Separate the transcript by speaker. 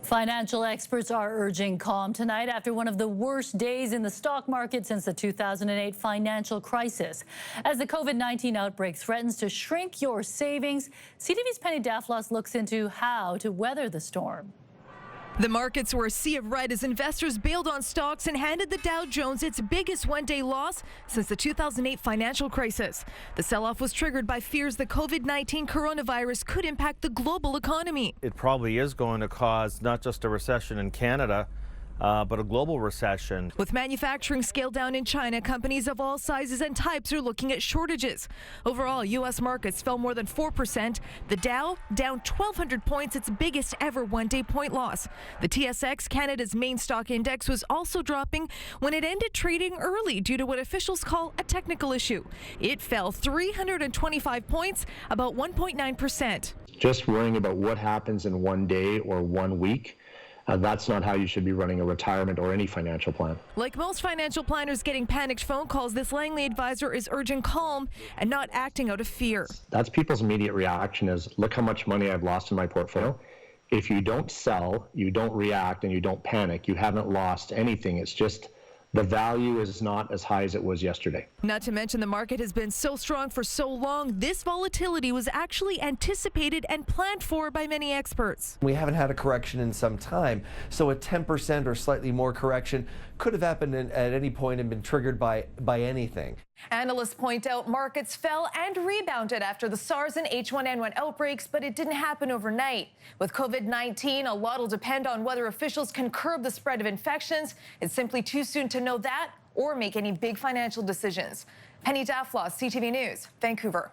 Speaker 1: Financial experts are urging calm tonight after one of the worst days in the stock market since the 2008 financial crisis. As the COVID-19 outbreak threatens to shrink your savings, CTV's Penny Daflos looks into how to weather the storm.
Speaker 2: The markets were a sea of red as investors bailed on stocks and handed the Dow Jones its biggest one-day loss since the 2008 financial crisis. The sell-off was triggered by fears the COVID-19 coronavirus could impact the global economy.
Speaker 3: It probably is going to cause not just a recession in Canada, but a global recession.
Speaker 2: With manufacturing scaled down in China, companies of all sizes and types are looking at shortages. Overall, U.S. markets fell more than 4%. The Dow down 1,200 points, its biggest ever one-day point loss. The TSX, Canada's main stock index, was also dropping when it ended trading early due to what officials call a technical issue. It fell 325 points, about 1.9%.
Speaker 4: Just worrying about what happens in one day or 1 week, that's not how you should be running a retirement or any financial plan.
Speaker 2: Like most financial planners getting panicked phone calls, this Langley advisor is urging calm and not acting out of fear.
Speaker 4: That's people's immediate reaction is, look how much money I've lost in my portfolio. If you don't sell, you don't react, and you don't panic, you haven't lost anything. It's just the value is not as high as it was yesterday.
Speaker 2: Not to mention the market has been so strong for so long, this volatility was actually anticipated and planned for by many experts.
Speaker 5: We haven't had a correction in some time, so a 10% or slightly more correction could have happened at any point and been triggered by anything.
Speaker 2: Analysts point out markets fell and rebounded after the SARS and H1N1 outbreaks, but it didn't happen overnight. With COVID-19, a lot will depend on whether officials can curb the spread of infections. It's simply too soon to know that or make any big financial decisions. Penny Daflos, CTV News, Vancouver.